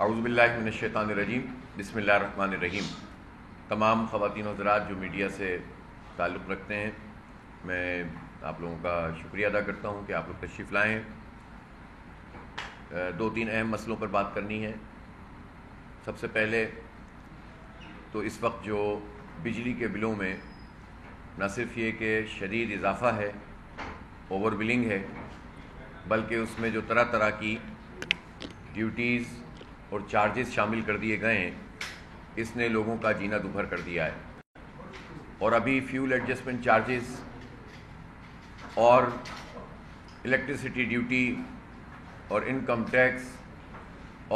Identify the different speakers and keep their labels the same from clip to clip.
Speaker 1: اعوذ باللہ من الشیطان الرجیم، بسم اللہ الرحمن الرحیم۔ تمام خواتین و حضرات جو میڈیا سے تعلق رکھتے ہیں، میں آپ لوگوں کا شکریہ ادا کرتا ہوں کہ آپ لوگ تشریف لائے ہیں۔ دو تین اہم مسئلوں پر بات کرنی ہے۔ سب سے پہلے تو اس وقت جو بجلی کے بلوں میں نہ صرف یہ کہ شدید اضافہ ہے، اوور بلنگ ہے، بلکہ اس میں جو طرح طرح کی ڈیوٹیز اور چارجز شامل کر دیے گئے ہیں، اس نے لوگوں کا جینا دوبھر کر دیا ہے۔ اور ابھی فیول ایڈجسٹمنٹ چارجز اور الیکٹریسٹی ڈیوٹی اور انکم ٹیکس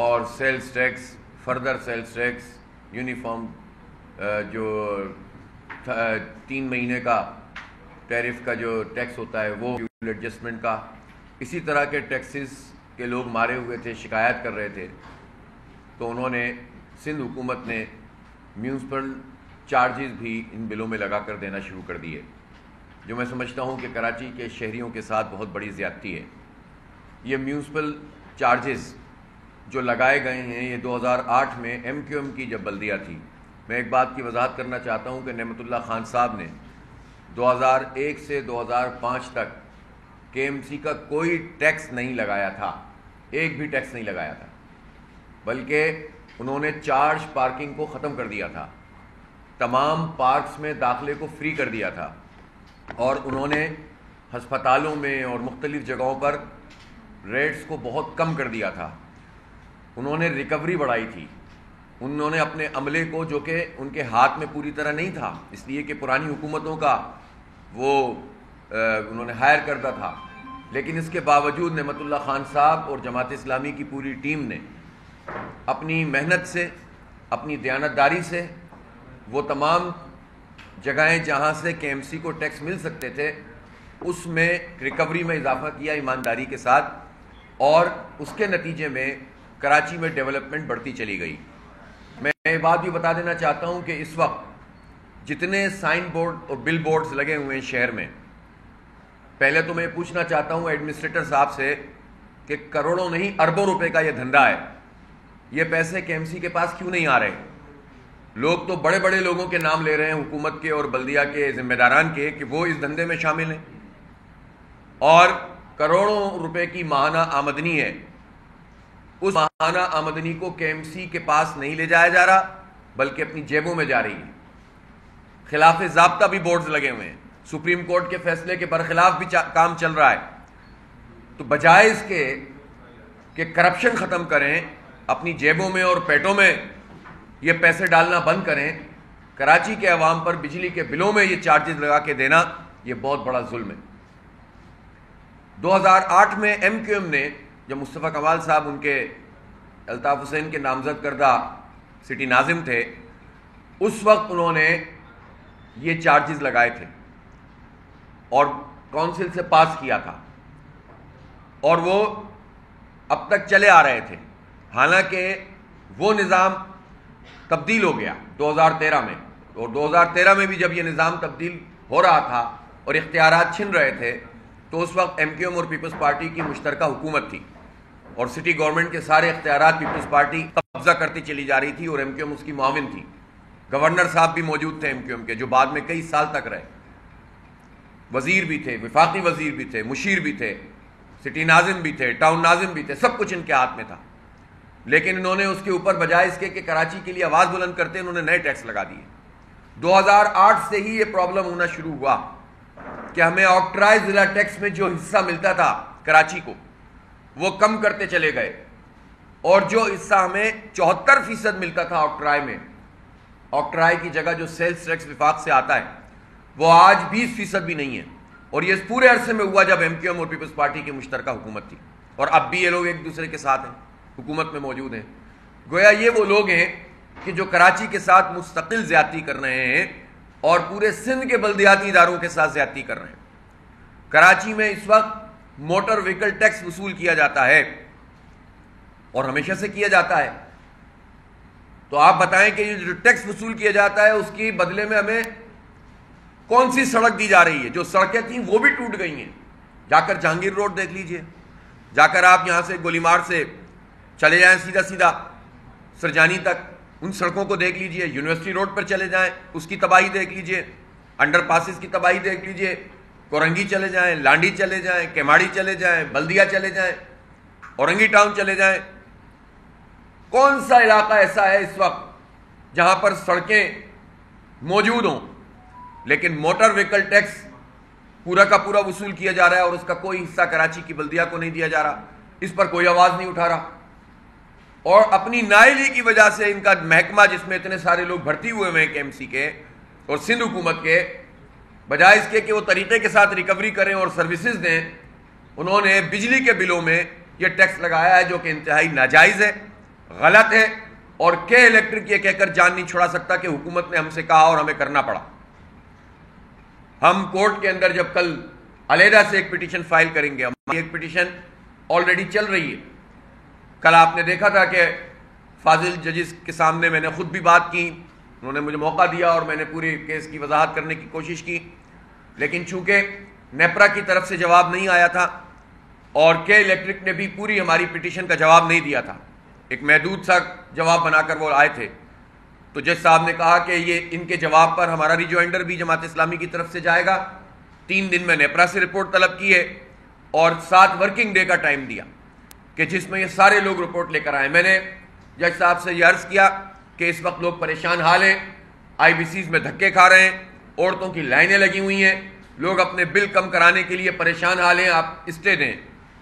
Speaker 1: اور sales tax, further sales tax, uniform جو 3 مہینے کا ٹیرف کا جو ٹیکس ہوتا ہے وہ فیول ایڈجسٹمنٹ کا، اسی طرح کے ٹیکسز کے لوگ مارے ہوئے تھے، شکایت کر رہے تھے، تو انہوں نے سندھ حکومت نے میونسپل چارجز بھی ان بلوں میں لگا کر دینا شروع کر دیے، جو میں سمجھتا ہوں کہ کراچی کے شہریوں کے ساتھ بہت بڑی زیادتی ہے۔ یہ میونسپل چارجز جو لگائے گئے ہیں، یہ 2008 میں MQM کی جب بلدیہ تھی۔ میں ایک بات کی وضاحت کرنا چاہتا ہوں کہ نعمت اللہ خان صاحب نے 2001 سے 2005 تک KMC کا کوئی ٹیکس نہیں لگایا تھا، ایک بھی ٹیکس نہیں لگایا تھا، بلکہ انہوں نے چارج پارکنگ کو ختم کر دیا تھا، تمام پارکس میں داخلے کو فری کر دیا تھا، اور انہوں نے ہسپتالوں میں اور مختلف جگہوں پر ریٹس کو بہت کم کر دیا تھا۔ انہوں نے ریکوری بڑھائی تھی، انہوں نے اپنے عملے کو، جو کہ ان کے ہاتھ میں پوری طرح نہیں تھا، اس لیے کہ پرانی حکومتوں کا وہ انہوں نے ہائر کردہ تھا، لیکن اس کے باوجود نعمت اللہ خان صاحب اور جماعت اسلامی کی پوری ٹیم نے اپنی محنت سے، اپنی دیانتداری سے، وہ تمام جگہیں جہاں سے KMC کو ٹیکس مل سکتے تھے اس میں ریکوری میں اضافہ کیا ایمانداری کے ساتھ، اور اس کے نتیجے میں کراچی میں ڈیولپمنٹ بڑھتی چلی گئی۔ میں یہ بات بھی بتا دینا چاہتا ہوں کہ اس وقت جتنے سائن بورڈ اور بل بورڈز لگے ہوئے ہیں شہر میں، پہلے تو میں پوچھنا چاہتا ہوں ایڈمنسٹریٹر صاحب سے کہ کروڑوں نہیں اربوں روپے کا یہ دھندا ہے، یہ پیسے KMC کے پاس کیوں نہیں آ رہے؟ لوگ تو بڑے بڑے لوگوں کے نام لے رہے ہیں، حکومت کے اور بلدیہ کے ذمہ داران کے، کہ وہ اس دھندے میں شامل ہیں، اور کروڑوں روپے کی ماہانہ آمدنی ہے، اس ماہانہ آمدنی کو KMC کے پاس نہیں لے جایا جا رہا، بلکہ اپنی جیبوں میں جا رہی ہے۔ خلاف ضابطہ بھی بورڈز لگے ہوئے ہیں، سپریم کورٹ کے فیصلے کے برخلاف بھی کام چل رہا ہے۔ تو بجائے اس کے کہ کرپشن ختم کریں، اپنی جیبوں میں اور پیٹوں میں یہ پیسے ڈالنا بند کریں، کراچی کے عوام پر بجلی کے بلوں میں یہ چارجز لگا کے دینا، یہ بہت بڑا ظلم ہے۔ 2008 میں MQM نے، جب مصطفیٰ کمال صاحب ان کے الطاف حسین کے نامزد کردہ سٹی ناظم تھے، اس وقت انہوں نے یہ چارجز لگائے تھے اور کونسل سے پاس کیا تھا، اور وہ اب تک چلے آ رہے تھے، حالانکہ وہ نظام تبدیل ہو گیا 2013 میں، اور 2013 میں بھی جب یہ نظام تبدیل ہو رہا تھا اور اختیارات چھن رہے تھے، تو اس وقت MQM اور پیپلز پارٹی کی مشترکہ حکومت تھی، اور سٹی گورنمنٹ کے سارے اختیارات پیپلز پارٹی قبضہ کرتی چلی جا رہی تھی، اور MQM اس کی معاون تھی۔ گورنر صاحب بھی موجود تھے MQM کے، جو بعد میں کئی سال تک رہے، وزیر بھی تھے، وفاقی وزیر بھی تھے، مشیر بھی تھے، سٹی ناظم بھی تھے، ٹاؤن ناظم بھی تھے، سب کچھ ان کے ہاتھ میں تھا، لیکن انہوں نے اس کے اوپر بجائے اس کے کہ کراچی کے لیے آواز بلند کرتے، انہوں نے نئے ٹیکس لگا دیے۔ 2008 سے ہی یہ پرابلم ہونا شروع ہوا کہ ہمیں آکٹرائز ضلع ٹیکس میں جو حصہ ملتا تھا کراچی کو، وہ کم کرتے چلے گئے، اور جو حصہ ہمیں 74% ملتا تھا آکٹرائی میں، آکٹرائی کی جگہ جو سیلز ٹیکس وفاق سے آتا ہے، وہ آج 20% بھی نہیں ہے، اور یہ اس پورے عرصے میں ہوا جب MQM اور پیپلز پارٹی کی مشترکہ حکومت تھی، اور اب بھی یہ لوگ ایک دوسرے کے ساتھ ہیں، حکومت میں موجود ہیں۔ گویا یہ وہ لوگ ہیں کہ جو کراچی کے ساتھ مستقل زیادتی کر رہے ہیں، اور پورے سندھ کے بلدیاتی اداروں کے ساتھ زیادتی کر رہے ہیں۔ کراچی میں اس وقت موٹر وہیکل ٹیکس وصول کیا جاتا ہے، اور ہمیشہ سے کیا جاتا ہے، تو آپ بتائیں کہ یہ جو ٹیکس وصول کیا جاتا ہے، اس کی بدلے میں ہمیں کون سی سڑک دی جا رہی ہے؟ جو سڑکیں تھیں وہ بھی ٹوٹ گئی ہیں، جا کر جہانگیر روڈ دیکھ لیجئے، جا کر آپ یہاں سے گولی مار سے چلے جائیں سیدھا سیدھا سرجانی تک، ان سڑکوں کو دیکھ لیجئے، یونیورسٹی روڈ پر چلے جائیں اس کی تباہی دیکھ لیجئے، انڈر پاسز کی تباہی دیکھ لیجئے، کورنگی چلے جائیں، لانڈی چلے جائیں، کیماڑی چلے جائیں، بلدیا چلے جائیں، اورنگی ٹاؤن چلے جائیں. کون سا علاقہ ایسا ہے اس وقت جہاں پر سڑکیں موجود ہوں لیکن موٹر وہیکل ٹیکس پورا کا پورا وصول کیا جا رہا ہے اور اس کا کوئی حصہ کراچی کی بلدیہ کو نہیں دیا جا رہا؟ اس پر کوئی آواز نہیں اٹھا رہا. اور اپنی نااہلی کی وجہ سے ان کا محکمہ جس میں اتنے سارے لوگ بھرتی ہوئے ہیں کے ایم سی کے اور سندھ حکومت کے، بجائے اس کے کہ وہ طریقے کے ساتھ ریکوری کریں اور سروسز دیں، انہوں نے بجلی کے بلوں میں یہ ٹیکس لگایا ہے جو کہ انتہائی ناجائز ہے، غلط ہے. اور کے الیکٹرک یہ کہہ کر جان نہیں چھڑا سکتا کہ حکومت نے ہم سے کہا اور ہمیں کرنا پڑا. ہم کورٹ کے اندر جب کل علیحدہ سے ایک پٹیشن فائل کریں گے، ہماری ایک پٹیشن آلریڈی چل رہی ہے. کل آپ نے دیکھا تھا کہ فاضل ججز کے سامنے میں نے خود بھی بات کی، انہوں نے مجھے موقع دیا اور میں نے پوری کیس کی وضاحت کرنے کی کوشش کی. لیکن چونکہ نیپرا کی طرف سے جواب نہیں آیا تھا اور کے الیکٹرک نے بھی پوری ہماری پٹیشن کا جواب نہیں دیا تھا، ایک محدود سا جواب بنا کر وہ آئے تھے، تو جج صاحب نے کہا کہ یہ ان کے جواب پر ہمارا ریجوائنڈر بھی جماعت اسلامی کی طرف سے جائے گا. 3 دن میں نیپرا سے رپورٹ طلب کی ہے اور 7 ورکنگ ڈے کا ٹائم دیا کہ جس میں یہ سارے لوگ رپورٹ لے کر آئیں. میں نے جج صاحب سے یہ عرض کیا کہ اس وقت لوگ پریشان حال ہیں، آئی بی سیز میں دھکے کھا رہے ہیں، عورتوں کی لائنیں لگی ہوئی ہیں، لوگ اپنے بل کم کرانے کے لیے پریشان حال ہیں، آپ اسٹے دیں.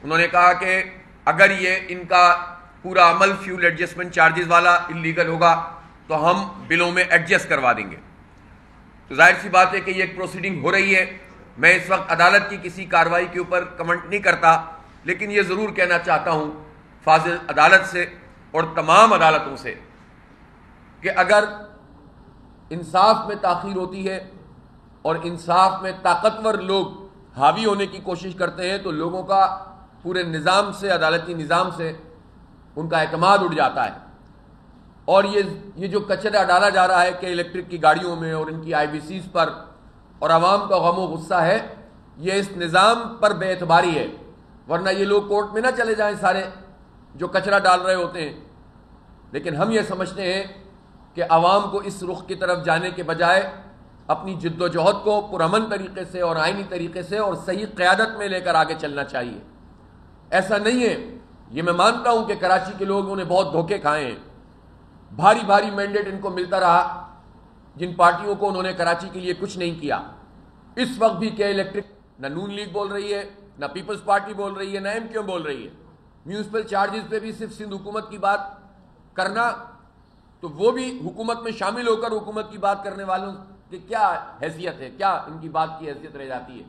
Speaker 1: انہوں نے کہا کہ اگر یہ ان کا پورا عمل فیول ایڈجسٹمنٹ چارجز والا اللیگل ہوگا تو ہم بلوں میں ایڈجسٹ کروا دیں گے. تو ظاہر سی بات ہے کہ یہ ایک پروسیڈنگ ہو رہی ہے. میں اس وقت عدالت کی کسی کارروائی کے اوپر کمنٹ نہیں کرتا، لیکن یہ ضرور کہنا چاہتا ہوں فاضل عدالت سے اور تمام عدالتوں سے کہ اگر انصاف میں تاخیر ہوتی ہے اور انصاف میں طاقتور لوگ حاوی ہونے کی کوشش کرتے ہیں تو لوگوں کا پورے نظام سے، عدالتی نظام سے ان کا اعتماد اٹھ جاتا ہے. اور یہ جو کچرا ڈالا جا رہا ہے کہ الیکٹرک کی گاڑیوں میں اور ان کی آئی بی سیز پر اور عوام کا غم و غصہ ہے، یہ اس نظام پر بے اعتباری ہے. ورنہ یہ لوگ کورٹ میں نہ چلے جائیں سارے جو کچرا ڈال رہے ہوتے ہیں. لیکن ہم یہ سمجھتے ہیں کہ عوام کو اس رخ کی طرف جانے کے بجائے اپنی جد و جہد کو پرامن طریقے سے اور آئینی طریقے سے اور صحیح قیادت میں لے کر آگے چلنا چاہیے. ایسا نہیں ہے، یہ میں مانتا ہوں کہ کراچی کے لوگوں نے بہت دھوکے کھائے ہیں، بھاری بھاری مینڈیٹ ان کو ملتا رہا جن پارٹیوں کو انہوں نے کراچی کے لیے کچھ نہیں کیا. اس وقت بھی کے الیکٹرک نہ نون لیگ بول رہی ہے، نہ پیپلز پارٹی بول رہی ہے، نہ ایم کیو بول رہی ہے. میونسپل چارجز پہ بھی صرف سندھ حکومت کی بات کرنا، تو وہ بھی حکومت میں شامل ہو کر حکومت کی بات کرنے والوں کی کیا حیثیت ہے، کیا ان کی بات کی حیثیت رہ جاتی ہے.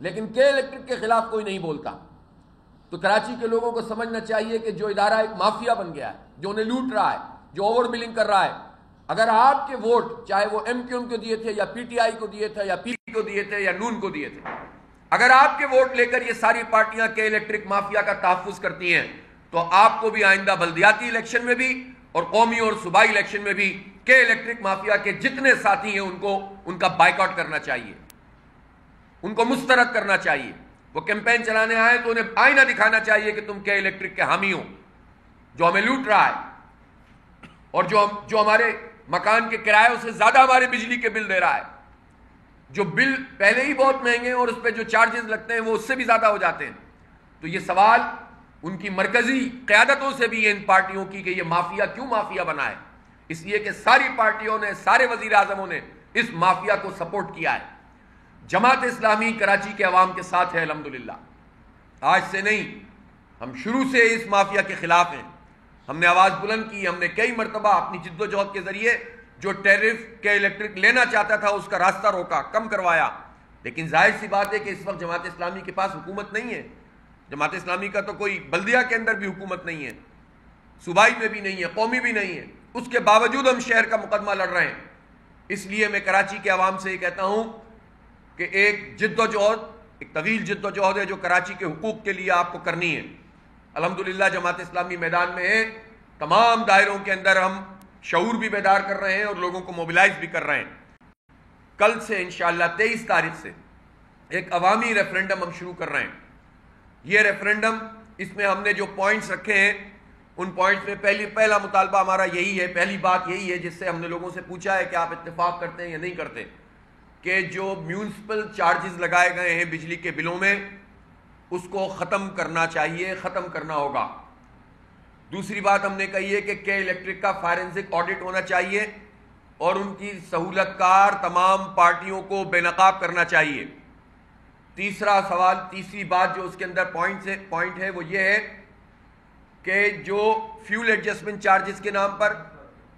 Speaker 1: لیکن کے الیکٹرک کے خلاف کوئی نہیں بولتا. تو کراچی کے لوگوں کو سمجھنا چاہیے کہ جو ادارہ ایک مافیا بن گیا ہے، جو انہیں لوٹ رہا ہے، جو اوور بلنگ کر رہا ہے، اگر آپ کے ووٹ چاہے وہ ایم کیو ایم کو دیے تھے یا پی ٹی آئی کو دیے تھے یا پی کو دیے تھے یا نون کو دیے تھے، اگر آپ کے ووٹ لے کر یہ ساری پارٹیاں کے الیکٹرک مافیا کا تحفظ کرتی ہیں تو آپ کو بھی آئندہ بلدیاتی الیکشن میں بھی اور قومی اور صوبائی الیکشن میں بھی کے الیکٹرک مافیا کے جتنے ساتھی ہیں ان کو ان کا بائیکاٹ کرنا چاہیے، ان کو مسترد کرنا چاہیے. وہ کیمپین چلانے آئے تو انہیں آئینہ دکھانا چاہیے کہ تم کے الیکٹرک کے حامی ہو جو ہمیں لوٹ رہا ہے اور جو ہمارے مکان کے کرایوں سے زیادہ ہمارے بجلی کے بل دے رہا ہے، جو بل پہلے ہی بہت مہنگے ہیں اور اس پہ جو چارجز لگتے ہیں وہ اس سے بھی زیادہ ہو جاتے ہیں. تو یہ سوال ان کی مرکزی قیادتوں سے بھی ہے ان پارٹیوں کی کہ یہ مافیا کیوں مافیا بنا ہے. اس لیے کہ ساری پارٹیوں نے، سارے وزیر اعظموں نے اس مافیا کو سپورٹ کیا ہے. جماعت اسلامی کراچی کے عوام کے ساتھ ہے الحمدللہ. آج سے نہیں، ہم شروع سے اس مافیا کے خلاف ہیں. ہم نے آواز بلند کی، ہم نے کئی مرتبہ اپنی جد و جہد کے ذریعے جو ٹیرف کے الیکٹرک لینا چاہتا تھا اس کا راستہ روکا، کم کروایا. لیکن ظاہر سی بات ہے کہ اس وقت جماعت اسلامی کے پاس حکومت نہیں ہے. جماعت اسلامی کا تو کوئی بلدیہ کے اندر بھی حکومت نہیں ہے، صوبائی میں بھی نہیں ہے، قومی بھی نہیں ہے. اس کے باوجود ہم شہر کا مقدمہ لڑ رہے ہیں. اس لیے میں کراچی کے عوام سے یہ کہتا ہوں کہ ایک جد و جہد، ایک طویل جد و جہد ہے جو کراچی کے حقوق کے لیے آپ کو کرنی ہے. الحمدللہ جماعت اسلامی میدان میں ہے. تمام دائروں کے اندر ہم شعور بھی بیدار کر رہے ہیں اور لوگوں کو موبلائز بھی کر رہے ہیں. کل سے انشاءاللہ 23 تاریخ سے ایک عوامی ریفرنڈم ہم شروع کر رہے ہیں. یہ ریفرنڈم، اس میں ہم نے جو پوائنٹس رکھے ہیں ان پوائنٹس میں پہلا مطالبہ ہمارا یہی ہے، پہلی بات یہی ہے جس سے ہم نے لوگوں سے پوچھا ہے کہ آپ اتفاق کرتے ہیں یا نہیں کرتے، کہ جو میونسپل چارجز لگائے گئے ہیں بجلی کے بلوں میں اس کو ختم کرنا چاہیے، ختم کرنا ہوگا۔ دوسری بات ہم نے کہی ہے کہ الیکٹرک کا فائرنسک آڈٹ ہونا چاہیے اور ان کی سہولت کار تمام پارٹیوں کو بے نقاب کرنا چاہیے۔ تیسری بات جو اس کے اندر پوائنٹ ہے وہ یہ ہے کہ جو فیول ایڈجسٹمنٹ چارجز کے نام پر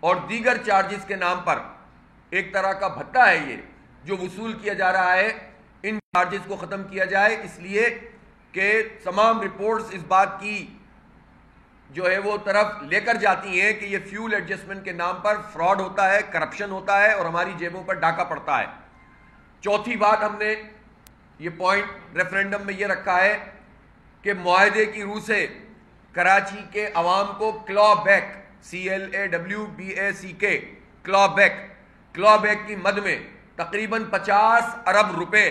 Speaker 1: اور دیگر چارجز کے نام پر ایک طرح کا بھتہ ہے یہ جو وصول کیا جا رہا ہے، ان چارجز کو ختم کیا جائے، اس لیے کہ تمام رپورٹس اس بات کی جو ہے وہ طرف لے کر جاتی ہیں کہ یہ فیول ایڈجسٹمنٹ کے نام پر فراڈ ہوتا ہے، کرپشن ہوتا ہے اور ہماری جیبوں پر ڈاکہ پڑتا ہے۔ چوتھی بات ہم نے یہ پوائنٹ ریفرینڈم میں یہ رکھا ہے کہ معاہدے کی روح سے کراچی کے عوام کو کلا بیک CLAWBACK کلا بیک کی مد میں تقریباً 50 ارب روپے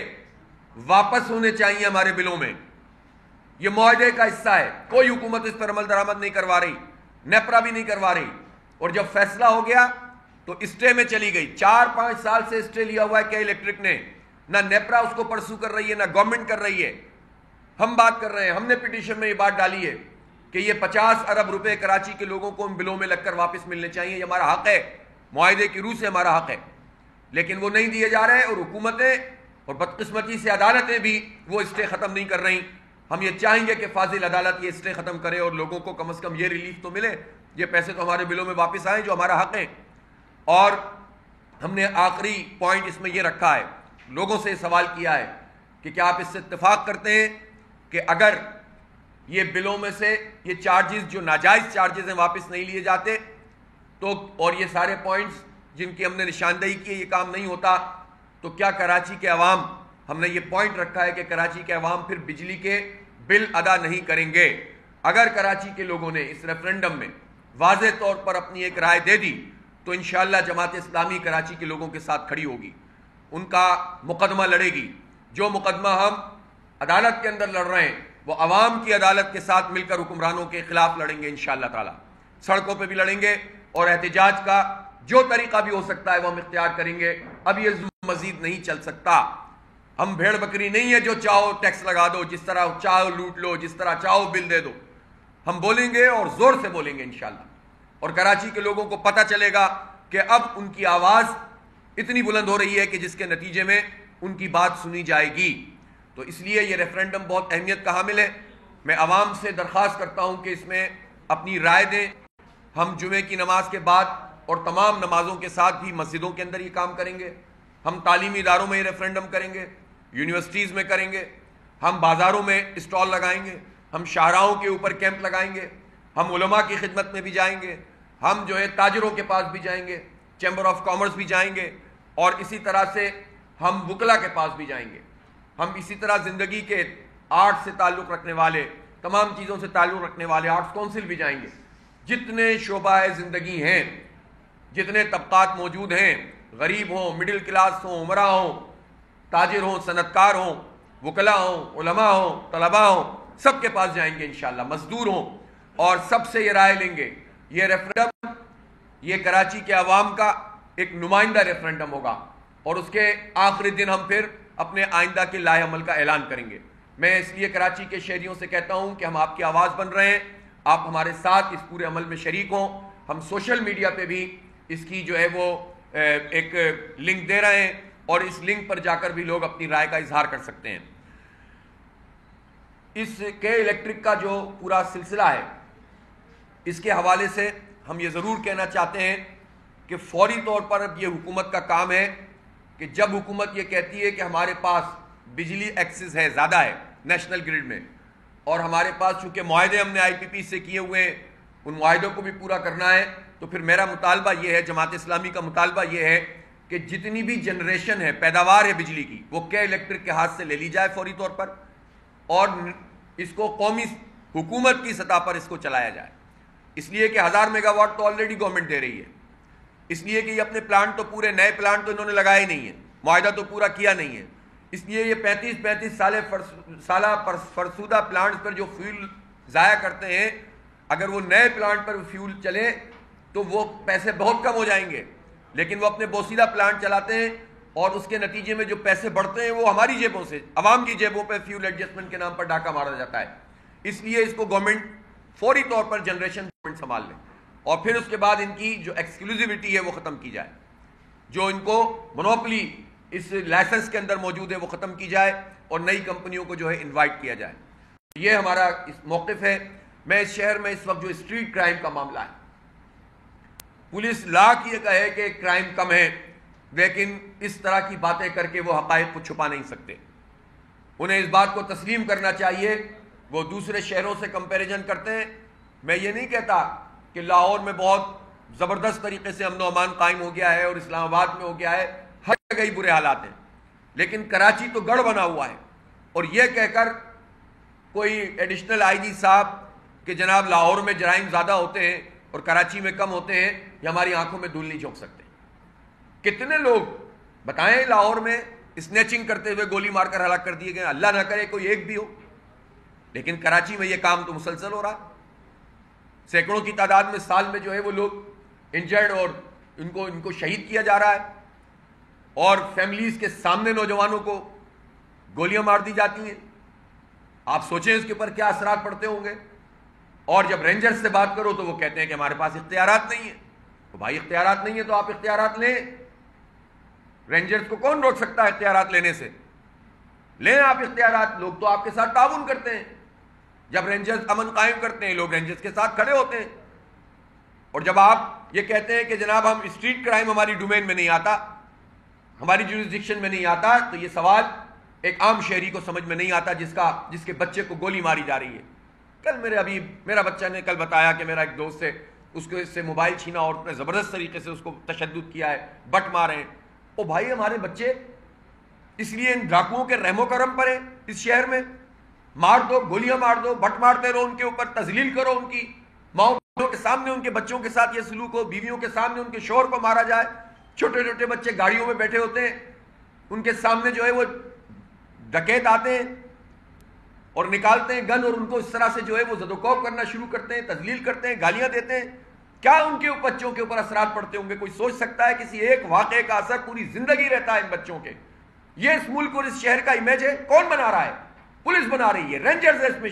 Speaker 1: واپس ہونے چاہیے ہمارے بلوں میں۔ یہ معاہدے کا حصہ ہے، کوئی حکومت اس پر عمل درآمد نہیں کروا رہی، نیپرا بھی نہیں کروا رہی، اور جب فیصلہ ہو گیا تو اسٹے میں چلی گئی۔ 4-5 سال سے اسٹے لیا ہوا ہے کہ الیکٹرک نے، نہ نیپرا اس کو پرسو کر رہی ہے نہ گورنمنٹ کر رہی ہے۔ ہم بات کر رہے ہیں، ہم نے پیٹیشن میں یہ بات ڈالی ہے کہ یہ 50 ارب روپے کراچی کے لوگوں کو ان بلوں میں لگ کر واپس ملنے چاہیے، یہ ہمارا حق ہے، معاہدے کی روح سے ہمارا حق ہے، لیکن وہ نہیں دیے جا رہے اور حکومتیں اور بدقسمتی سے عدالتیں بھی وہ اسٹے ختم نہیں کر رہی۔ ہم یہ چاہیں گے کہ فاضل عدالت یہ اسٹے ختم کرے اور لوگوں کو کم از کم یہ ریلیف تو ملے، یہ پیسے تو ہمارے بلوں میں واپس آئیں جو ہمارا حق ہے۔ اور ہم نے آخری پوائنٹ اس میں یہ رکھا ہے، لوگوں سے سوال کیا ہے کہ کیا آپ اس سے اتفاق کرتے ہیں کہ اگر یہ بلوں میں سے یہ چارجز جو ناجائز چارجز ہیں واپس نہیں لیے جاتے تو، اور یہ سارے پوائنٹس جن کی ہم نے نشاندہی کی یہ کام نہیں ہوتا، تو کیا کراچی کے عوام، ہم نے یہ پوائنٹ رکھا ہے کہ کراچی کے عوام پھر بجلی کے بل ادا نہیں کریں گے۔ اگر کراچی کے لوگوں نے اس ریفرینڈم میں واضح طور پر اپنی ایک رائے دے دی تو انشاءاللہ جماعت اسلامی کراچی کے لوگوں کے ساتھ کھڑی ہوگی، ان کا مقدمہ لڑے گی۔ جو مقدمہ ہم عدالت کے اندر لڑ رہے ہیں وہ عوام کی عدالت کے ساتھ مل کر حکمرانوں کے خلاف لڑیں گے انشاءاللہ تعالی، سڑکوں پہ بھی لڑیں گے اور احتجاج کا جو طریقہ بھی ہو سکتا ہے وہ ہم اختیار کریں گے۔ اب یہ ظلم مزید نہیں چل سکتا۔ ہم بھیڑ بکری نہیں ہے جو چاہو ٹیکس لگا دو، جس طرح چاہو لوٹ لو، جس طرح چاہو بل دے دو۔ ہم بولیں گے اور زور سے بولیں گے انشاءاللہ، اور کراچی کے لوگوں کو پتہ چلے گا کہ اب ان کی آواز اتنی بلند ہو رہی ہے کہ جس کے نتیجے میں ان کی بات سنی جائے گی۔ تو اس لیے یہ ریفرینڈم بہت اہمیت کا حامل ہے۔ میں عوام سے درخواست کرتا ہوں کہ اس میں اپنی رائے دیں۔ ہم جمعے کی نماز کے بعد اور تمام نمازوں کے ساتھ بھی مسجدوں کے اندر یہ کام کریں گے، ہم تعلیمی اداروں میں یہ ریفرینڈم کریں گے، یونیورسٹیز میں کریں گے، ہم بازاروں میں اسٹال لگائیں گے، ہم شاہراہوں کے اوپر کیمپ لگائیں گے، ہم علماء کی خدمت میں بھی جائیں گے، ہم جو ہے تاجروں کے پاس بھی جائیں گے، چیمبر آف کامرس بھی جائیں گے، اور اسی طرح سے ہم وکلا کے پاس بھی جائیں گے۔ ہم اسی طرح زندگی کے آرٹ سے تعلق رکھنے والے، تمام چیزوں سے تعلق رکھنے والے آرٹس کونسل بھی جائیں گے۔ جتنے شعبہ زندگی ہیں، جتنے طبقات موجود ہیں، غریب ہوں، مڈل کلاس ہوں، عمرہ ہوں، تاجر ہوں، صنعت کار ہوں، وکلا ہوں، علماء ہوں، طلباء ہوں، سب کے پاس جائیں گے انشاءاللہ، مزدور ہوں، اور سب سے یہ رائے لیں گے۔ یہ ریفرینڈم یہ کراچی کے عوام کا ایک نمائندہ ریفرینڈم ہوگا، اور اس کے آخری دن ہم پھر اپنے آئندہ کے لائحہ عمل کا اعلان کریں گے۔ میں اس لیے کراچی کے شہریوں سے کہتا ہوں کہ ہم آپ کی آواز بن رہے ہیں، آپ ہمارے ساتھ اس پورے عمل میں شریک ہوں۔ ہم سوشل میڈیا پہ بھی اس کی جو ہے وہ ایک لنک دے رہے ہیں، اور اس لنک پر جا کر بھی لوگ اپنی رائے کا اظہار کر سکتے ہیں۔ اس کے الیکٹرک کا جو پورا سلسلہ ہے، اس کے حوالے سے ہم یہ ضرور کہنا چاہتے ہیں کہ فوری طور پر اب یہ حکومت کا کام ہے کہ جب حکومت یہ کہتی ہے کہ ہمارے پاس بجلی ایکسس ہے، زیادہ ہے نیشنل گریڈ میں، اور ہمارے پاس چونکہ معاہدے ہم نے IPP سے کیے ہوئے ہیں، ان معاہدوں کو بھی پورا کرنا ہے، تو پھر میرا مطالبہ یہ ہے، جماعت اسلامی کا مطالبہ یہ ہے کہ جتنی بھی جنریشن ہے، پیداوار ہے بجلی کی، وہ کے الیکٹرک کے ہاتھ سے لے لی جائے فوری طور پر، اور اس کو قومی حکومت کی سطح پر اس کو چلایا جائے۔ اس لیے کہ 1000 میگا واٹ تو آلریڈی گورنمنٹ دے رہی ہے، اس لیے کہ یہ اپنے پلانٹ تو پورے نئے پلانٹ تو انہوں نے لگائے نہیں ہیں، معاہدہ تو پورا کیا نہیں ہے، اس لیے یہ 35 سالہ فرسودہ پلانٹس پر جو فیول ضائع کرتے ہیں، اگر وہ نئے پلانٹ پر فیول چلے تو وہ پیسے بہت کم ہو جائیں گے، لیکن وہ اپنے بوسیدہ پلانٹ چلاتے ہیں اور اس کے نتیجے میں جو پیسے بڑھتے ہیں وہ ہماری جیبوں سے، عوام کی جیبوں پہ فیول ایڈجسٹمنٹ کے نام پر ڈاکہ مارا جاتا ہے۔ اس لیے اس کو گورنمنٹ فوری طور پر جنریشن گورنمنٹ سنبھال لے، اور پھر اس کے بعد ان کی جو ایکسکلوزیوٹی ہے وہ ختم کی جائے، جو ان کو مونوپلی اس لائسنس کے اندر موجود ہے وہ ختم کی جائے اور نئی کمپنیوں کو جو ہے انوائٹ کیا جائے۔ یہ ہمارا اس موقف ہے۔ میں اس شہر میں اس وقت جو اسٹریٹ کرائم کا معاملہ ہے، پولیس لاکھ یہ کہے کہ کرائم کم ہے، لیکن اس طرح کی باتیں کر کے وہ حقائق کو چھپا نہیں سکتے۔ انہیں اس بات کو تسلیم کرنا چاہیے۔ وہ دوسرے شہروں سے کمپیریزن کرتے ہیں، میں یہ نہیں کہتا کہ لاہور میں بہت زبردست طریقے سے امن و امان قائم ہو گیا ہے اور اسلام آباد میں ہو گیا ہے، ہر جگہ ہی برے حالات ہیں، لیکن کراچی تو گڑھ بنا ہوا ہے۔ اور یہ کہہ کر کوئی ایڈیشنل آئی جی صاحب کہ جناب لاہور میں جرائم زیادہ ہوتے ہیں اور کراچی میں کم ہوتے ہیں، یہ ہماری آنکھوں میں دھول نہیں جھونک سکتے۔ کتنے لوگ بتائیں لاہور میں اسنیچنگ کرتے ہوئے گولی مار کر ہلاک کر دیے گئے، اللہ نہ کرے کوئی ایک بھی ہو، لیکن کراچی میں یہ کام تو مسلسل ہو رہا، سینکڑوں کی تعداد میں سال میں جو ہے وہ لوگ انجرڈ اور ان کو شہید کیا جا رہا ہے، اور فیملیز کے سامنے نوجوانوں کو گولیاں مار دی جاتی ہیں۔ آپ سوچیں اس کے اوپر کیا اثرات پڑتے ہوں گے۔ اور جب رینجرز سے بات کرو تو وہ کہتے ہیں کہ ہمارے پاس اختیارات نہیں ہیں۔ تو بھائی اختیارات نہیں ہیں تو آپ اختیارات لیں، رینجرز کو کون روک سکتا ہے اختیارات لینے سے؟ لیں آپ اختیارات، لوگ تو آپ کے ساتھ تعاون کرتے ہیں۔ جب رینجرز امن قائم کرتے ہیں لوگ رینجرز کے ساتھ کھڑے ہوتے ہیں، اور جب آپ یہ کہتے ہیں کہ جناب ہم اسٹریٹ کرائم ہماری ڈومین میں نہیں آتا، ہماری جورسڈکشن میں نہیں آتا، تو یہ سوال ایک عام شہری کو سمجھ میں نہیں آتا جس کے بچے کو گولی ماری جا رہی ہے۔ کل میرا بچہ نے کل بتایا کہ میرا ایک دوست ہے، اس کو اس سے موبائل چھینا اور اتنے زبردست طریقے سے اس کو تشدد کیا ہے، بٹ مارے ہیں۔ او بھائی ہمارے بچے اس لیے ان ڈاکوؤں کے رحم و کرم پر ہیں اس شہر میں؟ مار دو، گولیاں مار دو، بٹ مارتے رہو، ان کے اوپر تذلیل کرو، ان کی ماؤں کے سامنے ان کے بچوں کے ساتھ یہ سلوک ہو، بیویوں کے سامنے ان کے شوہر کو مارا جائے، چھوٹے چھوٹے بچے گاڑیوں میں بیٹھے ہوتے ہیں، ان کے سامنے جو ہے وہ ڈکیت آتے ہیں اور نکالتے ہیں گن اور ان کو اس طرح سے جو ہے وہ زد و کوب کرنا شروع کرتے ہیں، تذلیل کرتے ہیں، گالیاں دیتے ہیں۔ کیا ان کے بچوں کے اوپر اثرات پڑتے ہوں گے؟ کوئی سوچ سکتا ہے؟ کسی ایک واقعے کا اثر پوری زندگی رہتا ہے ان بچوں کے۔ یہ اس ملک اور اس شہر کا امیج ہے، کون بنا رہا ہے؟ پولیس بنا رہی ہے، رینجرز اس میں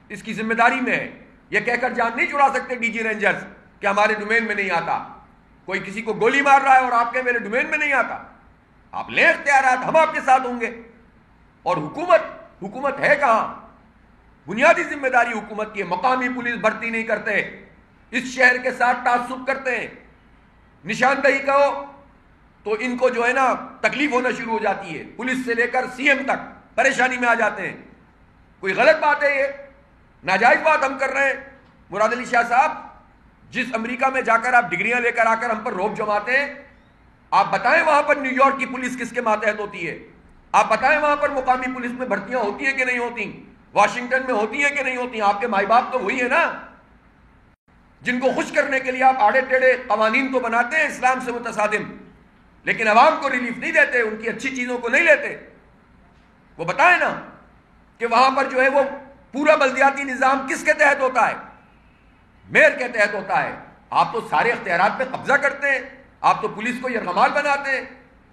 Speaker 1: اس کی ذمہ داری میں ہے۔ یہ کہہ کر جان نہیں چھڑا سکتے ڈی جی رینجرز کہ ہمارے ڈومین میں نہیں آتا۔ کوئی کسی کو گولی مار رہا ہے اور آپ کے میرے ڈومین میں نہیں آتا، آپ لیں اختیارات، ہم آپ کے ساتھ ہوں گے۔ اور حکومت ہے کہاں؟ بنیادی ذمہ داری حکومت کی ہے۔ مقامی پولیس بھرتی نہیں کرتے، اس شہر کے ساتھ تعصب کرتے ہیں، نشاندہی کہو تو ان کو جو ہے نا تکلیف ہونا شروع ہو جاتی ہے، پولیس سے لے کر سی ایم تک پریشانی میں آ جاتے ہیں۔ کوئی غلط بات ہے؟ یہ ناجائز بات ہم کر رہے ہیں؟ مراد علی شاہ صاحب، جس امریکہ میں جا کر آپ ڈگریاں لے کر آ کر ہم پر روب جماتے ہیں، آپ بتائیں وہاں پر نیو یارک کی پولیس کس کے ماتحت ہوتی ہے؟ آپ بتائیں وہاں پر مقامی پولیس میں بھرتیاں ہوتی ہیں کہ نہیں ہوتی؟ واشنگٹن میں ہوتی ہیں کہ نہیں ہوتی؟ آپ کے مائی باپ تو وہی ہے نا جن کو خوش کرنے کے لیے آپ آڑے ٹیڑے قوانین تو بناتے ہیں اسلام سے متصادم، لیکن عوام کو ریلیف نہیں دیتے، ان کی اچھی چیزوں کو نہیں لیتے۔ وہ بتائیں نا کہ وہاں پر جو ہے وہ پورا بلدیاتی نظام کس کے تحت ہوتا ہے؟ میئر کے تحت ہوتا ہے۔ آپ تو سارے اختیارات پہ قبضہ کرتے ہیں، آپ تو پولیس کو یرغمال بناتے ہیں،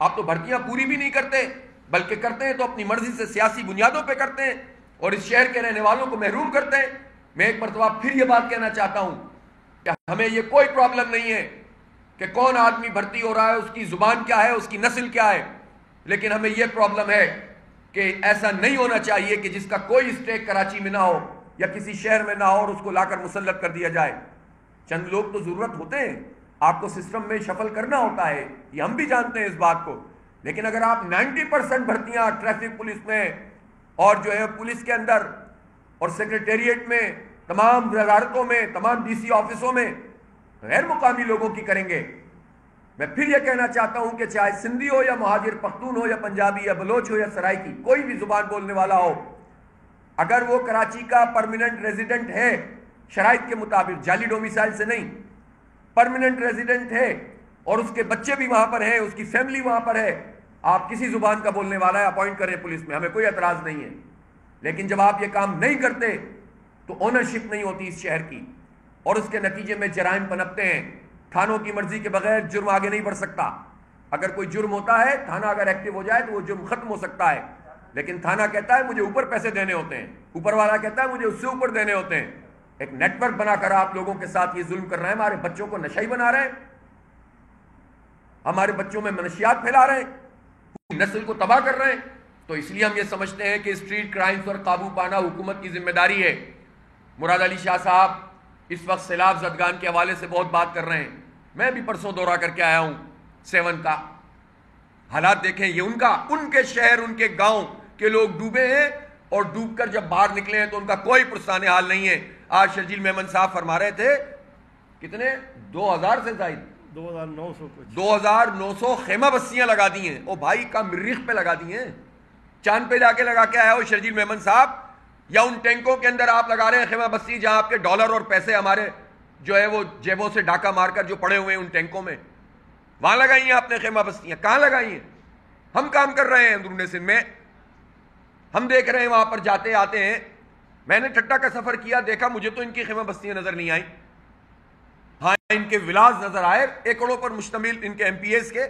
Speaker 1: آپ تو بھرتیاں پوری بھی نہیں کرتے، بلکہ کرتے ہیں تو اپنی مرضی سے سیاسی بنیادوں پہ کرتے ہیں اور اس شہر کے رہنے والوں کو محروم کرتے ہیں۔ میں ایک مرتبہ پھر یہ بات کہنا چاہتا ہوں کہ ہمیں یہ کوئی پرابلم نہیں ہے کہ کون آدمی بھرتی ہو رہا ہے، اس کی زبان کیا ہے، اس کی نسل کیا ہے، لیکن ہمیں یہ پرابلم ہے کہ ایسا نہیں ہونا چاہیے کہ جس کا کوئی اسٹیک کراچی میں نہ ہو یا کسی شہر میں نہ ہو اور اس کو لا کر مسلط کر دیا جائے۔ چند لوگ تو ضرورت ہوتے ہیں، آپ کو سسٹم میں شفل کرنا ہوتا ہے، یہ ہم بھی جانتے ہیں اس بات کو، لیکن اگر آپ 90% بھرتیاں ٹریفک پولیس میں اور جو ہے پولیس کے اندر اور سیکریٹریٹ میں، تمام وزارتوں میں، تمام ڈی سی آفسوں میں غیر مقامی لوگوں کی کریں گے، میں پھر یہ کہنا چاہتا ہوں کہ چاہے سندھی ہو یا مہاجر پختون ہو یا پنجابی یا بلوچ ہو یا سرائکی، کوئی بھی زبان بولنے والا ہو، اگر وہ کراچی کا پرماننٹ ریزیڈنٹ ہے شرائط کے مطابق، جعلی ڈومیسائل سے نہیں، پرماننٹ ریزیڈنٹ ہے اور اس کے بچے بھی وہاں پر ہیں، اس کی فیملی وہاں پر ہے، آپ کسی زبان کا بولنے والا ہے اپوائنٹ کریں پولیس میں، ہمیں کوئی اعتراض نہیں ہے۔ لیکن جب آپ یہ کام نہیں کرتے تو اونرشپ نہیں ہوتی اس شہر کی، اور اس کے نتیجے میں جرائم پنپتے ہیں۔ تھانوں کی مرضی کے بغیر جرم آگے نہیں بڑھ سکتا۔ اگر کوئی جرم ہوتا ہے، تھانہ اگر ایکٹیو ہو جائے تو وہ جرم ختم ہو سکتا ہے، لیکن تھانہ کہتا ہے مجھے اوپر پیسے دینے ہوتے ہیں، اوپر والا کہتا ہے مجھے اس سے اوپر دینے ہوتے ہیں۔ ایک نیٹ ورک بنا کر آپ لوگوں کے ساتھ یہ ظلم کر رہے ہیں، ہمارے بچوں کو نشئی بنا رہے ہیں، ہمارے بچوں میں منشیات پھیلا رہے ہیں، پوری نسل کو تباہ کر رہے ہیں۔ تو اس لیے ہم یہ سمجھتے ہیں کہ اسٹریٹ کرائمز پر قابو پانا حکومت کی ذمہ داری ہے۔ مراد علی شاہ صاحب اس وقت سیلاب زدگان کے حوالے سے بہت بات کر رہے ہیں، میں بھی پرسوں دورہ کر کے آیا ہوں 7 کا۔ حالات دیکھیں، یہ ان کے شہر، ان کے گاؤں کے لوگ ڈوبے ہیں، اور ڈوب کر جب باہر نکلے ہیں تو ان کا کوئی پرسان حال نہیں ہے۔ آج شرجیل میمن صاحب فرما رہے تھے کتنے 2000 سے زائد 2900 خیمہ بستیاں لگا دی ہیں۔ او بھائی کا مریخ پہ لگا دی ہیں، چاند پہ جا کے لگا کے آیا ہو شرجیل میمن صاحب، یا ان ٹینکوں کے اندر آپ لگا رہے ہیں خیمہ بستی جہاں آپ کے ڈالر اور پیسے ہمارے جو ہے وہ جیبوں سے ڈاکہ مار کر جو پڑے ہوئے ہیں ان ٹینکوں میں، وہاں لگائی ہیں آپ نے خیمہ بستیاں؟ کہاں لگائی ہیں؟ ہم کام کر رہے ہیں اندرون سندھ میں، ہم دیکھ رہے ہیں وہاں پر جاتے آتے ہیں۔ میں نے ٹھٹا کا سفر کیا، دیکھا، مجھے تو ان کی خیمہ بستیاں نظر نہیں آئیں، ہاں ان کے ولاز نظر آئے، ایکڑوں پر مشتمل ان کے MPAs کے،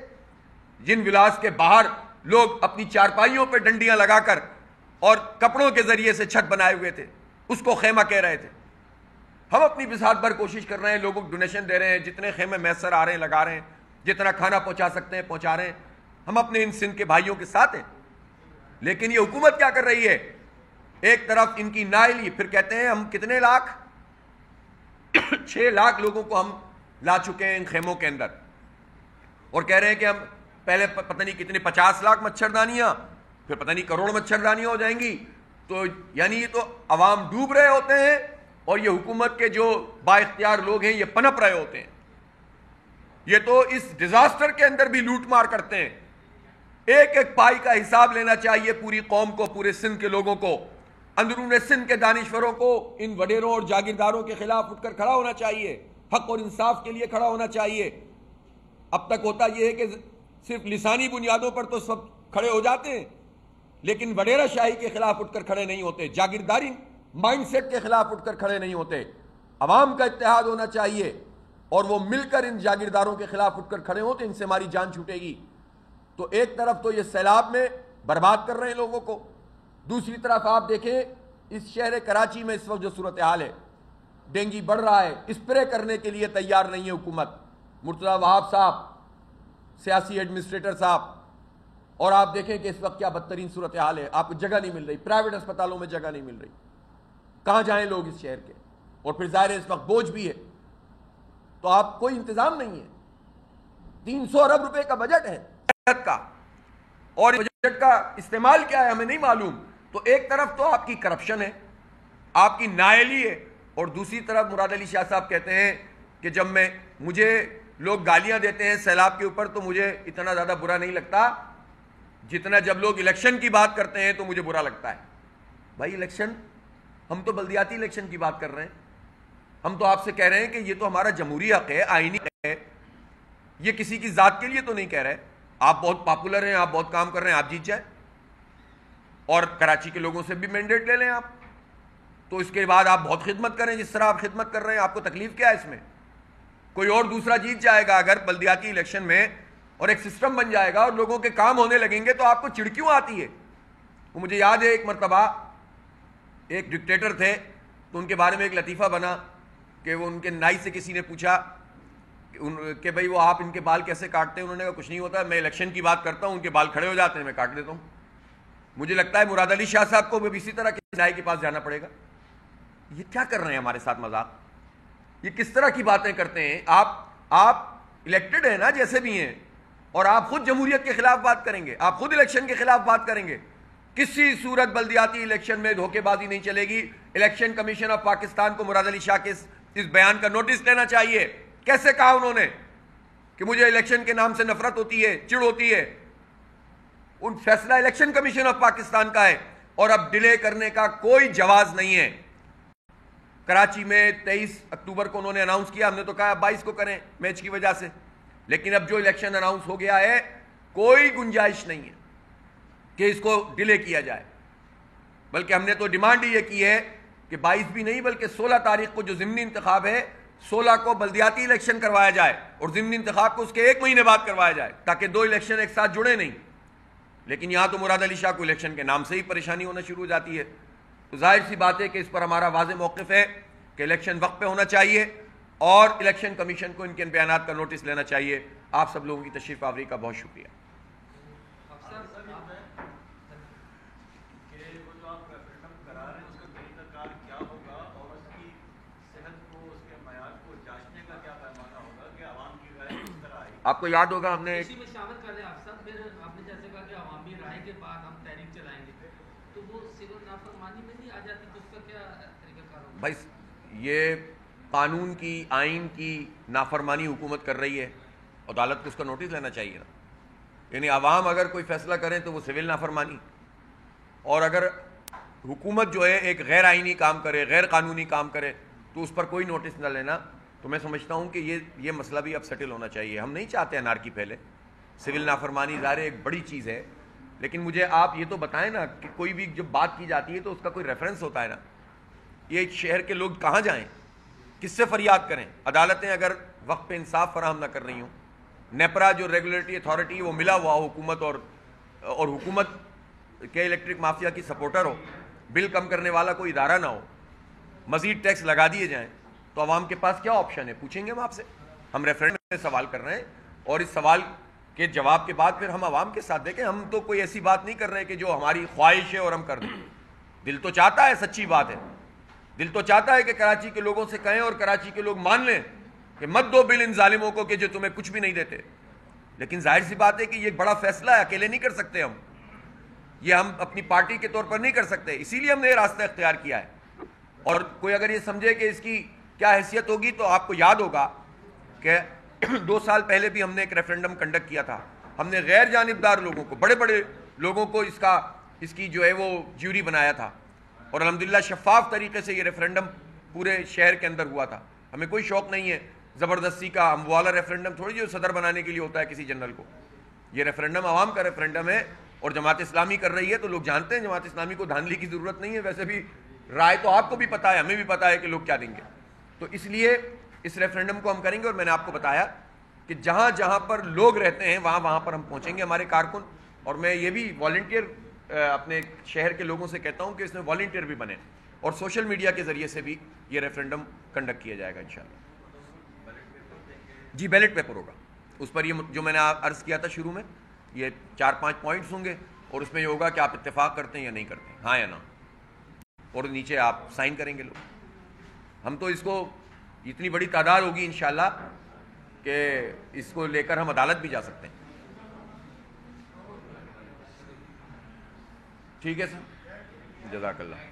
Speaker 1: جن ولاز کے باہر لوگ اپنی چارپائیوں پہ ڈنڈیاں لگا کر اور کپڑوں کے ذریعے سے چھت بنائے ہوئے تھے، اس کو خیمہ کہہ رہے تھے۔ ہم اپنی بساط بھر کوشش کر رہے ہیں، لوگوں کو ڈونیشن دے رہے ہیں، جتنے خیمے میسر آ رہے ہیں لگا رہے ہیں، جتنا کھانا پہنچا سکتے ہیں پہنچا رہے ہیں، ہم اپنے ان سندھ کے بھائیوں کے ساتھ ہیں۔ لیکن یہ حکومت کیا کر رہی ہے؟ ایک طرف ان کی نااہلی، پھر کہتے ہیں ہم کتنے لاکھ 6 لاکھ لوگوں کو ہم لا چکے ہیں ان خیموں کے اندر، اور کہہ رہے ہیں کہ ہم پہلے پتہ نہیں کتنے 50 لاکھ مچھردانیاں، پھر پتہ نہیں کروڑ مچھردانیاں ہو جائیں گی۔ تو یعنی یہ تو عوام ڈوب رہے ہوتے ہیں، اور یہ حکومت کے جو با اختیار لوگ ہیں یہ پنپ رہے ہوتے ہیں۔ یہ تو اس ڈیزاسٹر کے اندر بھی لوٹ مار کرتے ہیں۔ ایک ایک پائی کا حساب لینا چاہیے پوری قوم کو، پورے سندھ کے لوگوں کو، اندرون سندھ کے دانشوروں کو ان وڈیروں اور جاگیرداروں کے خلاف اٹھ کر کھڑا ہونا چاہیے، حق اور انصاف کے لیے کھڑا ہونا چاہیے۔ اب تک ہوتا یہ ہے کہ صرف لسانی بنیادوں پر تو سب کھڑے ہو جاتے ہیں، لیکن وڈیرہ شاہی کے خلاف اٹھ کر کھڑے نہیں ہوتے، جاگیرداری مائنڈ سیٹ کے خلاف اٹھ کر کھڑے نہیں ہوتے۔ عوام کا اتحاد ہونا چاہیے، اور وہ مل کر ان جاگیرداروں کے خلاف اٹھ کر کھڑے ہوں تو ان سے ہماری جان چھوٹے گی۔ تو ایک طرف تو یہ سیلاب میں برباد کر رہے ہیں لوگوں کو، دوسری طرف آپ دیکھیں اس شہر کراچی میں اس وقت جو صورتحال ہے، ڈینگی بڑھ رہا ہے، اسپرے کرنے کے لیے تیار نہیں ہے حکومت۔ مرتضیٰ وہاب صاحب سیاسی ایڈمنسٹریٹر صاحب، اور آپ دیکھیں کہ اس وقت کیا بدترین صورتحال ہے، آپ کو جگہ نہیں مل رہی، پرائیویٹ اسپتالوں میں جگہ نہیں مل رہی، کہاں جائیں لوگ اس شہر کے؟ اور پھر ظاہر ہے اس وقت بوجھ بھی ہے، تو آپ کوئی انتظام نہیں ہے۔ 300 ارب روپے کا بجٹ ہے کا، اور بجٹ کا استعمال کیا ہے ہمیں نہیں معلوم۔ تو ایک طرف تو آپ کی کرپشن ہے، آپ کی نااہلی ہے، اور دوسری طرف مراد علی شاہ صاحب کہتے ہیں کہ جب مجھے لوگ گالیاں دیتے ہیں سیلاب کے اوپر تو مجھے اتنا زیادہ برا نہیں لگتا جتنا جب لوگ الیکشن کی بات کرتے ہیں تو مجھے برا لگتا ہے۔ بھائی الیکشن، ہم تو بلدیاتی الیکشن کی بات کر رہے ہیں، ہم تو آپ سے کہہ رہے ہیں کہ یہ تو ہمارا جمہوری حق ہے، آئینی حق ہے، یہ کسی کی ذات کے لیے تو نہیں کہہ رہے۔ آپ بہت پاپولر ہیں، آپ بہت کام کر رہے ہیں، آپ جیت جائیں، اور کراچی کے لوگوں سے بھی مینڈیٹ لے لیں آپ، تو اس کے بعد آپ بہت خدمت کریں جس طرح آپ خدمت کر رہے ہیں۔ آپ کو تکلیف کیا ہے اس میں؟ کوئی اور دوسرا جیت جائے گا اگر بلدیاتی الیکشن میں، اور ایک سسٹم بن جائے گا اور لوگوں کے کام ہونے لگیں گے، تو آپ کو چڑ کیوں آتی ہے؟ وہ مجھے یاد ہے ایک مرتبہ ایک ڈکٹیٹر تھے، تو ان کے بارے میں ایک لطیفہ بنا کہ وہ ان کے نائی سے کسی نے پوچھا کہ بھائی وہ آپ ان کے بال کیسے کاٹتے ہیں؟ انہوں نے کہا کچھ نہیں ہوتا، میں الیکشن کی بات کرتا ہوں، ان کے بال کھڑے ہو جاتے ہیں، میں کاٹ دیتا ہوں۔ مجھے لگتا ہے مراد علی شاہ صاحب کو بھی اسی طرح کے نائی کے پاس جانا پڑے گا۔ یہ کیا کر رہے ہیں ہمارے ساتھ مذاق؟ یہ کس طرح کی باتیں کرتے ہیں؟ آپ الیکٹڈ ہیں نا جیسے بھی ہیں، اور آپ خود جمہوریت کے خلاف بات کریں گے، آپ خود الیکشن کے خلاف بات کریں گے۔ کسی صورت بلدیاتی الیکشن میں دھوکے بازی نہیں چلے گی۔ الیکشن کمیشن آف پاکستان کو مراد علی شاہ کے اس بیان کا نوٹس لینا چاہیے۔ کیسے کہا انہوں نے کہ مجھے الیکشن کے نام سے نفرت ہوتی ہے، چڑ ہوتی ہے؟ ان فیصلہ الیکشن کمیشن آف پاکستان کا ہے، اور اب ڈیلے کرنے کا کوئی جواز نہیں ہے۔ کراچی میں 23 اکتوبر کو انہوں نے اناؤنس کیا، ہم نے تو کہا 22 کو کریں میچ کی وجہ سے، لیکن اب جو الیکشن اناؤنس ہو گیا ہے کوئی گنجائش نہیں ہے کہ اس کو ڈیلے کیا جائے، بلکہ ہم نے تو ڈیمانڈ یہ کی ہے کہ 22 بھی نہیں بلکہ 16 تاریخ کو جو ضمنی انتخاب ہے 16 کو بلدیاتی الیکشن کروایا جائے اور ضمنی انتخاب کو اس کے 1 مہینے بعد کروایا جائے تاکہ 2 الیکشن ایک ساتھ جڑے نہیں. لیکن یہاں تو مراد علی شاہ کو الیکشن کے نام سے ہی پریشانی ہونا شروع ہو جاتی ہے. تو ظاہر سی بات ہے کہ اس پر ہمارا واضح موقف ہے کہ الیکشن وقت پہ ہونا چاہیے اور الیکشن کمیشن کو ان کے بیانات کا نوٹس لینا چاہیے. آپ سب لوگوں کی تشریف آوری کا بہت شکریہ. آپ کو یاد ہوگا ہم نے بھائی یہ قانون کی آئین کی نافرمانی حکومت کر رہی ہے, عدالت کو اس کا نوٹس لینا چاہیے نا. یعنی عوام اگر کوئی فیصلہ کریں تو وہ سول نافرمانی, اور اگر حکومت جو ہے ایک غیر آئینی کام کرے, غیر قانونی کام کرے تو اس پر کوئی نوٹس نہ لینا, تو میں سمجھتا ہوں کہ یہ مسئلہ بھی اب سیٹل ہونا چاہیے. ہم نہیں چاہتے انارکی پھیلے, سول نافرمانی ظاہر ایک بڑی چیز ہے, لیکن مجھے آپ یہ تو بتائیں نا کہ کوئی بھی جب بات کی جاتی ہے تو اس کا کوئی ریفرنس ہوتا ہے نا. یہ شہر کے لوگ کہاں جائیں, کس سے فریاد کریں؟ عدالتیں اگر وقت پہ انصاف فراہم نہ کر رہی ہوں, نیپرا جو ریگولیٹری اتھارٹی وہ ملا ہوا ہو حکومت اور حکومت کے الیکٹرک مافیا کی سپورٹر ہو, بل کم کرنے والا کوئی ادارہ نہ ہو, مزید ٹیکس لگا دیے جائیں, تو عوام کے پاس کیا آپشن ہے؟ پوچھیں گے ہم آپ سے. ہم ریفرینڈم میں سوال کر رہے ہیں اور اس سوال کے جواب کے بعد پھر ہم عوام کے ساتھ دیکھیں. ہم تو کوئی ایسی بات نہیں کر رہے کہ جو ہماری خواہش ہے اور ہم کر دیں. دل تو چاہتا ہے, سچی بات ہے, دل تو چاہتا ہے کہ کراچی کے لوگوں سے کہیں اور کراچی کے لوگ مان لیں کہ مت دو بل ان ظالموں کو کہ جو تمہیں کچھ بھی نہیں دیتے. لیکن ظاہر سی بات ہے کہ یہ بڑا فیصلہ ہے, اکیلے نہیں کر سکتے ہم, یہ ہم اپنی پارٹی کے طور پر نہیں کر سکتے. اسی لیے ہم نے یہ راستہ اختیار کیا ہے. اور کوئی اگر یہ سمجھے کہ اس کی کیا حیثیت ہوگی, تو آپ کو یاد ہوگا کہ 2 سال پہلے بھی ہم نے ایک ریفرینڈم کنڈکٹ کیا تھا. ہم نے غیر جانبدار لوگوں کو, بڑے بڑے لوگوں کو اس کی جو ہے وہ جیوری بنایا تھا, اور الحمدللہ شفاف طریقے سے یہ ریفرینڈم پورے شہر کے اندر ہوا تھا. ہمیں کوئی شوق نہیں ہے زبردستی کا, ہم والا ریفرینڈم تھوڑی جو صدر بنانے کے لیے ہوتا ہے کسی جنرل کو. یہ ریفرینڈم عوام کا ریفرینڈم ہے اور جماعت اسلامی کر رہی ہے, تو لوگ جانتے ہیں جماعت اسلامی کو دھاندلی کی ضرورت نہیں ہے. ویسے بھی رائے تو آپ کو بھی پتہ ہے, ہمیں بھی پتہ ہے کہ لوگ کیا دیں گے. تو اس لیے اس ریفرینڈم کو ہم کریں گے, اور میں نے آپ کو بتایا کہ جہاں جہاں پر لوگ رہتے ہیں وہاں پر ہم پہنچیں گے, ہمارے کارکن. اور میں یہ بھی والنٹیئر اپنے شہر کے لوگوں سے کہتا ہوں کہ اس میں والنٹیئر بھی بنے, اور سوشل میڈیا کے ذریعے سے بھی یہ ریفرینڈم کنڈکٹ کیا جائے گا انشاءاللہ. جی بیلٹ پیپر ہوگا, اس پر یہ جو میں نے عرض کیا تھا شروع میں, یہ 4-5 پوائنٹس ہوں گے, اور اس میں یہ ہوگا کہ آپ اتفاق کرتے ہیں یا نہیں کرتے, ہاں یا نہ, اور نیچے آپ سائن کریں گے لوگ. ہم تو اس کو اتنی بڑی تعداد ہوگی انشاءاللہ کہ اس کو لے کر ہم عدالت بھی جا سکتے ہیں. ٹھیک ہے سر, جزاک اللہ.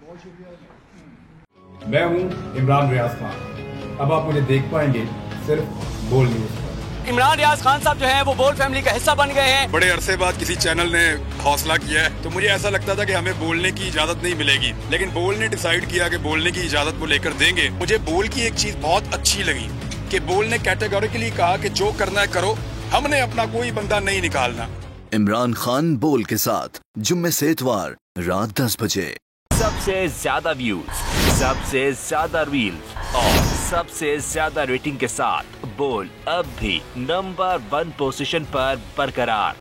Speaker 2: بہت شکریہ. میں ہوں عمران ریاض خان, اب آپ مجھے دیکھ پائیں گے صرف بول نیوز پر.
Speaker 3: عمران ریاض خان صاحب جو ہیں وہ بول فیملی کا حصہ بن گئے ہیں.
Speaker 4: بڑے عرصے بعد کسی چینل نے حوصلہ کیا ہے, تو مجھے ایسا لگتا تھا کہ ہمیں بولنے کی اجازت نہیں ملے گی, لیکن بول نے ڈیسائیڈ کیا کہ بولنے کی اجازت وہ لے کر دیں گے. مجھے بول کی ایک چیز بہت اچھی لگی کہ بول نے کیٹیگوریکلی کہا کہ جو کرنا ہے کرو, ہم نے اپنا کوئی بندہ نہیں نکالنا.
Speaker 5: عمران خان بول کے ساتھ جمعے سے اتوار رات 10 بجے.
Speaker 3: سب سے زیادہ ویوز, سب سے زیادہ ریلز اور سب سے زیادہ ریٹنگ کے ساتھ بول اب بھی نمبر 1 پوزیشن پر برقرار.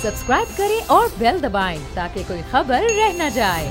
Speaker 6: سبسکرائب کریں اور بیل دبائیں تاکہ کوئی خبر رہ نہ جائے.